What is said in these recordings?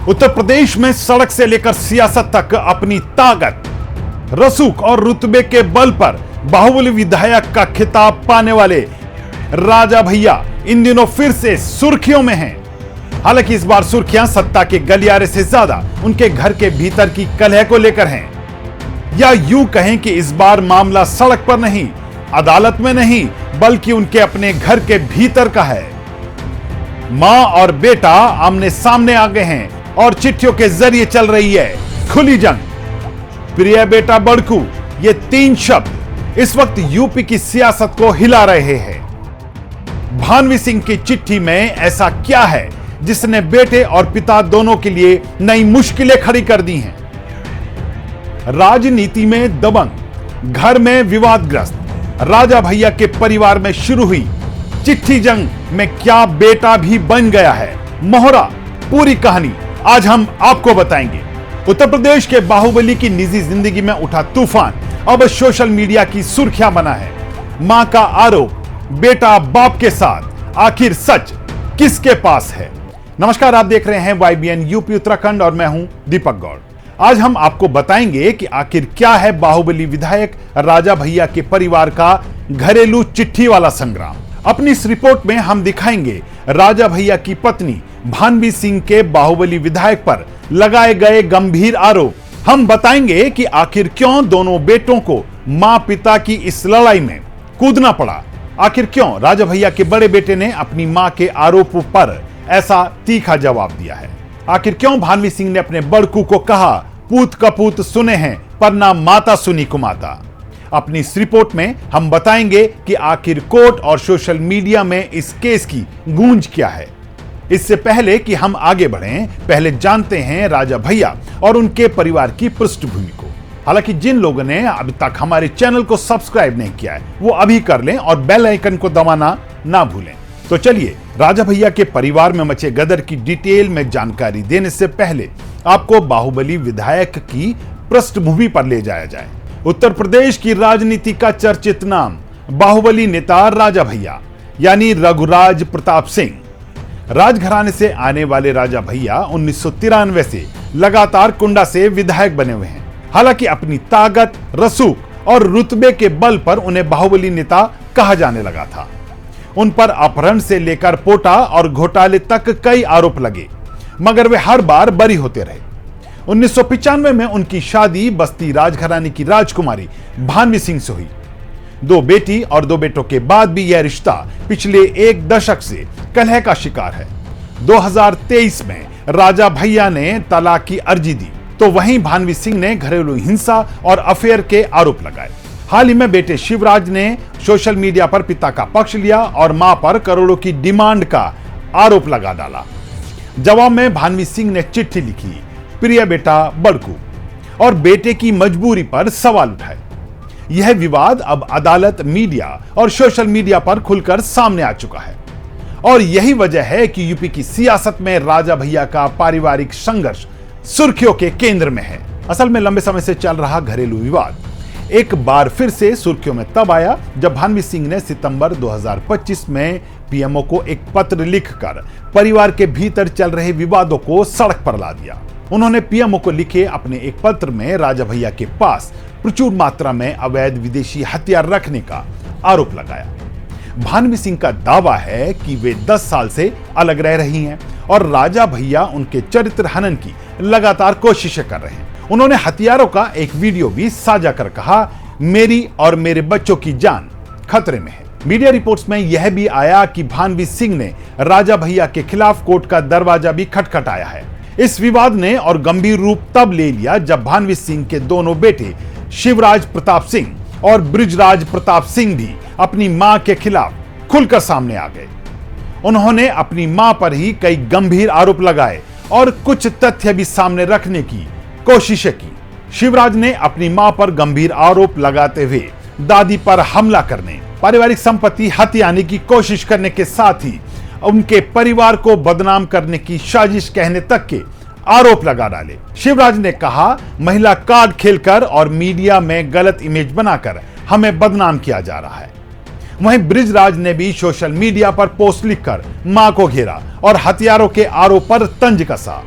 उत्तर प्रदेश में सड़क से लेकर सियासत तक अपनी ताकत, रसूख और रुतबे के बल पर बाहुबली विधायक का खिताब पाने वाले राजा भैया इन दिनों फिर से सुर्खियों में हैं। हालांकि इस बार सुर्खियां सत्ता के गलियारे से ज्यादा उनके घर के भीतर की कलह को लेकर हैं, या यूं कहें कि इस बार मामला सड़क पर नहीं, अदालत में नहीं, बल्कि उनके अपने घर के भीतर का है। मां और बेटा आमने सामने आ गए हैं और चिट्ठियों के जरिए चल रही है खुली जंग। प्रिय बेटा बड़कू, ये तीन शब्द इस वक्त यूपी की सियासत को हिला रहे हैं। भानवी सिंह की चिट्ठी में ऐसा क्या है जिसने बेटे और पिता दोनों के लिए नई मुश्किलें खड़ी कर दी हैं? राजनीति में दबंग, घर में विवादग्रस्त राजा भैया के परिवार में शुरू हुई चिट्ठी जंग में क्या बेटा भी बन गया है मोहरा? पूरी कहानी आज हम आपको बताएंगे। उत्तर प्रदेश के बाहुबली की निजी जिंदगी में उठा तूफान अब सोशल मीडिया की सुर्खियां बना है। मां का आरोप, बेटा बाप के साथ, आखिर सच किसके पास है? नमस्कार, आप देख रहे हैं YBN यूपी उत्तराखंड और मैं हूं दीपक गौड़। आज हम आपको बताएंगे कि आखिर क्या है बाहुबली विधायक राजा भैया के परिवार का घरेलू चिट्ठी वाला संग्राम। अपनी इस रिपोर्ट में हम दिखाएंगे राजा भैया की पत्नी भानवी सिंह के बाहुबली विधायक पर लगाए गए गंभीर आरोप। हम बताएंगे कि आखिर क्यों दोनों बेटों को मां पिता की इस लड़ाई में कूदना पड़ा। आखिर क्यों राजा भैया के बड़े बेटे ने अपनी मां के आरोप पर ऐसा तीखा जवाब दिया है। आखिर क्यों भानवी सिंह ने अपने बड़कू को कहा पूत कपूत सुने हैं पर ना माता सुनी कुमाता। अपनी इस रिपोर्ट में हम बताएंगे कि आखिर कोर्ट और सोशल मीडिया में इस केस की गूंज क्या है। इससे पहले कि हम आगे बढ़ें, पहले जानते हैं राजा भैया और उनके परिवार की पृष्ठभूमि को। हालांकि जिन लोगों ने अभी तक हमारे चैनल को सब्सक्राइब नहीं किया है वो अभी कर लें और बेल आइकन को दबाना ना भूलें। तो चलिए राजा भैया के परिवार में मचे गदर की डिटेल में जानकारी देने से पहले आपको बाहुबली विधायक की पृष्ठभूमि पर ले जाया जाए। उत्तर प्रदेश की राजनीति का चर्चित नाम बाहुबली नेता राजा भैया यानी रघुराज प्रताप सिंह। राजघराने से आने वाले राजा भैया 1993 से लगातार कुंडा से विधायक बने हुए हैं। हालांकि अपनी ताकत, रसूख और रुतबे के बल पर उन्हें बाहुबली नेता कहा जाने लगा था। उन पर अपहरण से लेकर पोटा और घोटाले तक कई आरोप लगे, मगर वे हर बार बरी होते रहे। 1995 में उनकी शादी बस्ती राजघराने की राजकुमारी भानवी सिंह से हुई। दो बेटी और दो बेटों के बाद भी यह रिश्ता पिछले एक दशक से कलह का शिकार है। 2023 में राजा भैया ने तलाक की अर्जी दी तो वहीं भानवी सिंह ने घरेलू हिंसा और अफेयर के आरोप लगाए। हाल ही में बेटे शिवराज ने सोशल मीडिया पर पिता का पक्ष लिया और मां पर करोड़ों की डिमांड का आरोप लगा डाला। जवाब में भानवी सिंह ने चिट्ठी लिखी, प्रिय बेटा बड़कू, और बेटे की मजबूरी पर सवाल उठाए। यह विवाद अब अदालत, मीडिया और सोशल मीडिया पर खुलकर सामने आ चुका है और यही वजह है कि यूपी की सियासत में राजा भैया का पारिवारिक संघर्ष सुर्खियों के केंद्र में है। असल में लंबे समय से चल रहा घरेलू विवाद एक बार फिर से सुर्खियों में तब आया जब भानवी सिंह ने सितंबर 2025 में पीएमओ को एक पत्र लिखकर परिवार के भीतर चल रहे विवादों को सड़क पर ला दिया। उन्होंने पीएमओ को लिखे अपने एक पत्र में राजा भैया के पास प्रचुर मात्रा में अवैध विदेशी हथियार रखने का आरोप लगाया। भानवी सिंह का दावा है कि वे 10 साल से अलग रह रही हैं और राजा भैया उनके चरित्र हनन की लगातार कोशिशें कर रहे हैं। उन्होंने हथियारों का एक वीडियो भी साझा कर कहा, मेरी और मेरे बच्चों की जान खतरे में है। मीडिया रिपोर्ट्स में यह भी आया कि भानवी सिंह ने राजा भैया के खिलाफ कोर्ट का दरवाजा भी खटखटाया है। इस विवाद ने और गंभीर रूप तब ले लिया जब भानवी सिंह के दोनों बेटे शिवराज प्रताप सिंह और बृजराज प्रताप सिंह भी अपनी मां के खिलाफ खुलकर सामने आ गए। उन्होंने अपनी मां पर ही कई गंभीर आरोप लगाए और कुछ तथ्य भी सामने रखने की कोशिशें की। शिवराज ने अपनी मां पर गंभीर आरोप लगाते हुए दादी पर हमला करने, पारिवारिक संपत्ति हथियाने की कोशिश करने के साथ ही उनके परिवार को बदनाम करने की साजिश कहने तक के आरोप लगा डाले। शिवराज ने कहा, महिला कार्ड खेलकर और मीडिया में गलत इमेज बनाकर हमें बदनाम किया जा रहा है। वहीं बृजराज ने भी सोशल मीडिया पर पोस्ट लिखकर मां को घेरा और हथियारों के आरोप पर तंज कसा।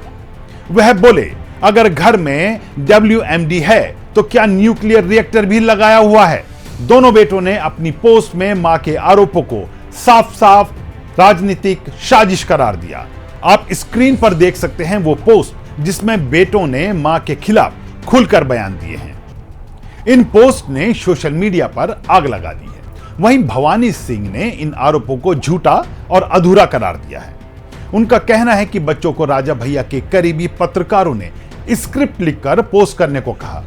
वह बोले, अगर घर में WMD है तो क्या न्यूक्लियर रिएक्टर भी लगाया हुआ है? दोनों बेटों ने अपनी पोस्ट में मां के आरोपों को साफ साफ राजनीतिक साजिश करार दिया। आप स्क्रीन पर देख सकते हैं वो पोस्ट जिसमें बेटों ने मां के खिलाफ खुलकर बयान दिए हैं। इन पोस्ट ने सोशल मीडिया पर आग लगा दी है। वहीं भवानी सिंह ने इन आरोपों को झूठा और अधूरा करार दिया है। उनका कहना है कि बच्चों को राजा भैया के करीबी पत्रकारों ने स्क्रिप्ट लिखकर पोस्ट करने को कहा।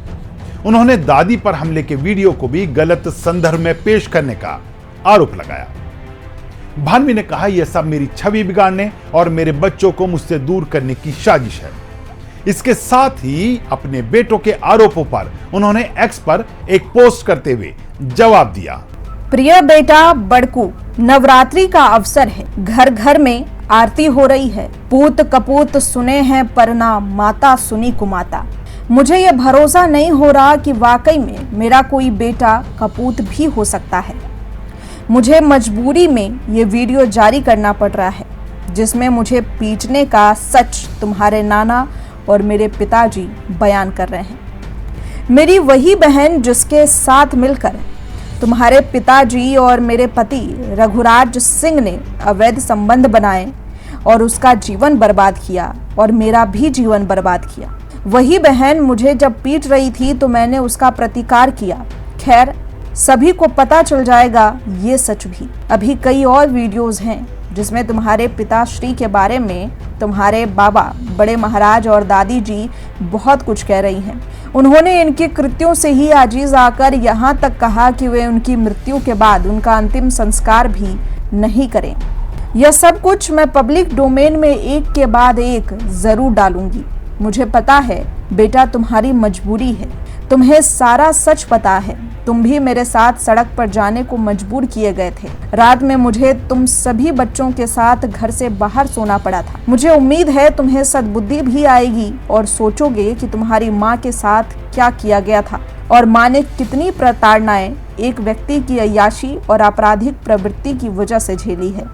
उन्होंने दादी पर हमले के वीडियो को भी गलत संदर्भ में पेश करने का आरोप लगाया। भानवी ने कहा, यह सब मेरी छवि बिगाड़ने और मेरे बच्चों को मुझसे दूर करने की साजिश है। इसके साथ ही अपने बेटों के आरोपों पर उन्होंने एक्स पर एक पोस्ट करते हुए जवाब दिया। प्रिय बेटा बड़कू, नवरात्रि का अवसर है, घर घर में आरती हो रही है। पूत कपूत सुने हैं परना, माता सुनी कुमाता। मुझे यह भरोसा नहीं हो रहा कि वाकई में मेरा कोई बेटा कपूत भी हो सकता है। मुझे मजबूरी में ये वीडियो जारी करना पड़ रहा है जिसमें मुझे पीटने का सच तुम्हारे नाना और मेरे पिताजी बयान कर रहे हैं। मेरी वही बहन जिसके साथ मिलकर तुम्हारे पिताजी और मेरे पति रघुराज सिंह ने अवैध संबंध बनाए और उसका जीवन बर्बाद किया और मेरा भी जीवन बर्बाद किया। वही बहन मुझे जब पीट रही थी तो मैंने उसका प्रतिकार किया। खैर, सभी को पता चल जाएगा ये सच भी। अभी कई और वीडियोस हैं जिसमें तुम्हारे पिताश्री के बारे में तुम्हारे बाबा बड़े महाराज और दादी जी बहुत कुछ कह रही हैं। उन्होंने इनके कृत्यों से ही आजीज आकर यहाँ तक कहा कि वे उनकी मृत्यु के बाद उनका अंतिम संस्कार भी नहीं करें। यह सब कुछ मैं पब्लिक डोमेन में एक के बाद एक जरूर डालूंगी। मुझे पता है बेटा, तुम्हारी मजबूरी है, तुम्हें सारा सच पता है। तुम भी मेरे साथ सड़क पर जाने को मजबूर किए गए थे। रात में मुझे तुम सभी बच्चों के साथ घर से बाहर सोना पड़ा था। मुझे उम्मीद है तुम्हें सद्बुद्धि भी आएगी और सोचोगे कि तुम्हारी माँ के साथ क्या किया गया था और माँ ने कितनी प्रताड़नाएं एक व्यक्ति की अय्याशी और आपराधिक प्रवृत्ति की वजह से झेली है।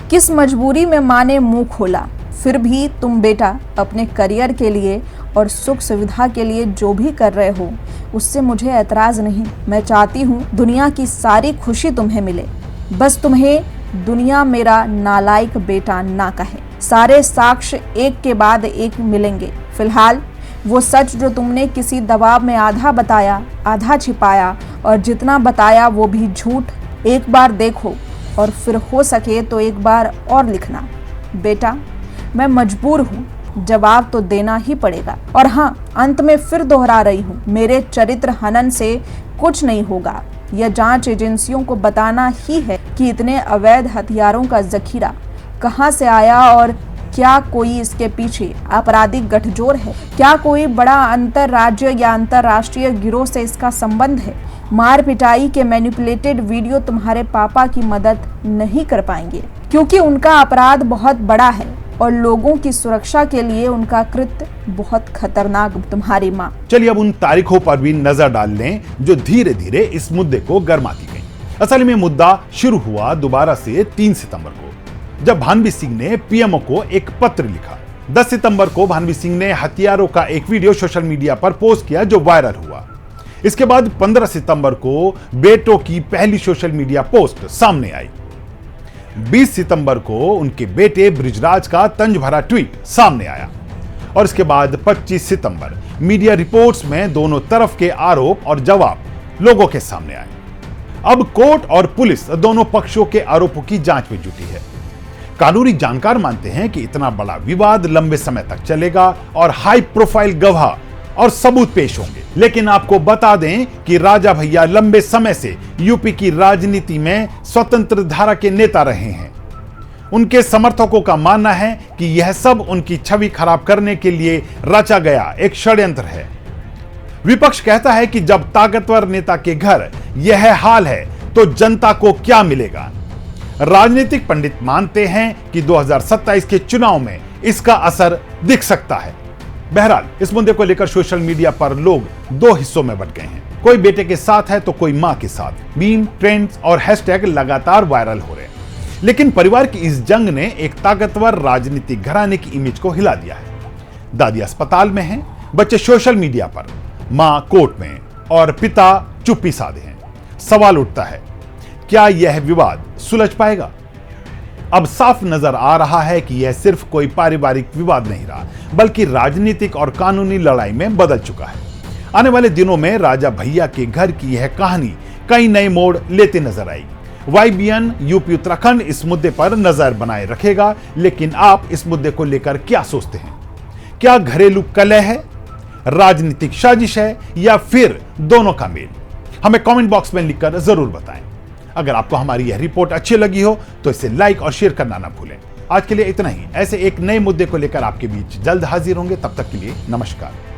किस मजबूरी में माँ ने मुंह खोला। फिर भी तुम बेटा अपने करियर के लिए और सुख सुविधा के लिए जो भी कर रहे हो उससे मुझे ऐतराज नहीं। मैं चाहती हूँ दुनिया की सारी खुशी तुम्हें मिले, बस तुम्हें दुनिया मेरा नालायक बेटा ना कहे। सारे साक्ष्य एक के बाद एक मिलेंगे। फिलहाल वो सच जो तुमने किसी दबाव में आधा बताया, आधा छिपाया और जितना बताया वो भी झूठ, एक बार देखो और फिर हो सके तो एक बार और लिखना। बेटा, मैं मजबूर हूँ, जवाब तो देना ही पड़ेगा। और हाँ, अंत में फिर दोहरा रही हूँ, मेरे चरित्र हनन से कुछ नहीं होगा। यह जांच एजेंसियों को बताना ही है कि इतने अवैध हथियारों का जखीरा कहाँ से आया और क्या कोई इसके पीछे आपराधिक गठजोड़ है। क्या कोई बड़ा अंतरराज्य या अंतरराष्ट्रीय गिरोह से इसका संबंध है। मार पिटाई के मैनिपुलेटेड वीडियो तुम्हारे पापा की मदद नहीं कर पाएंगे क्योंकि उनका अपराध बहुत बड़ा है और लोगों की सुरक्षा के लिए उनका कृत्य बहुत खतरनाक। तुम्हारी माँ। चलिए अब उन तारीखों पर भी नजर डाल लें जो धीरे धीरे इस मुद्दे को गरमाती गई। असल में मुद्दा शुरू हुआ दोबारा से 3 सितंबर को, जब भानवी सिंह ने पीएमओ को एक पत्र लिखा। 10 सितंबर को भानवी सिंह ने हथियारों का एक वीडियो सोशल मीडिया पर पोस्ट किया जो वायरल हुआ। इसके बाद 15 सितंबर को बेटों की पहली सोशल मीडिया पोस्ट सामने आई। 20 सितंबर को उनके बेटे बृजराज का तंज भरा ट्वीट सामने आया और इसके बाद 25 सितंबर मीडिया रिपोर्ट्स में दोनों तरफ के आरोप और जवाब लोगों के सामने आए। अब कोर्ट और पुलिस दोनों पक्षों के आरोपों की जांच में जुटी है। कानूनी जानकार मानते हैं कि इतना बड़ा विवाद लंबे समय तक चलेगा और हाई प्रोफाइल गवाह और सबूत पेश होंगे। लेकिन आपको बता दें कि राजा भैया लंबे समय से यूपी की राजनीति में स्वतंत्र धारा के नेता रहे हैं। उनके समर्थकों का मानना है कि यह सब उनकी छवि खराब करने के लिए रचा गया एक षड्यंत्र है। विपक्ष कहता है कि जब ताकतवर नेता के घर यह हाल है तो जनता को क्या मिलेगा। राजनीतिक पंडित मानते हैं कि 2027 के चुनाव में इसका असर दिख सकता है। बहरहाल इस मुद्दे को लेकर सोशल मीडिया पर लोग 2 हिस्सों में बंट गए हैं। कोई बेटे के साथ है तो कोई मां के साथ। मीम, ट्रेंड्स और हैशटैग लगातार वायरल हो रहे हैं। लेकिन परिवार की इस जंग ने एक ताकतवर राजनीतिक घराने की इमेज को हिला दिया है। दादी अस्पताल में हैं, बच्चे सोशल मीडिया पर, मां कोर्ट में और पिता चुप्पी साधे हैं। सवाल उठता है, क्या यह विवाद सुलझ पाएगा? अब साफ नजर आ रहा है कि यह सिर्फ कोई पारिवारिक विवाद नहीं रहा, बल्कि राजनीतिक और कानूनी लड़ाई में बदल चुका है। आने वाले दिनों में राजा भैया के घर की यह कहानी कई नए मोड़ लेते नजर आएगी। YBN यूपी उत्तराखंड इस मुद्दे पर नजर बनाए रखेगा, लेकिन आप इस मुद्दे को लेकर क्या सोचते हैं? क्या घरेलू कलह है, राजनीतिक साजिश है, या फिर दोनों का मेल? हमें कमेंट बॉक्स में लिखकर जरूर बताएं। अगर आपको हमारी यह रिपोर्ट अच्छी लगी हो तो इसे लाइक और शेयर करना ना भूलें। आज के लिए इतना ही। ऐसे एक नए मुद्दे को लेकर आपके बीच जल्द हाजिर होंगे। तब तक के लिए नमस्कार।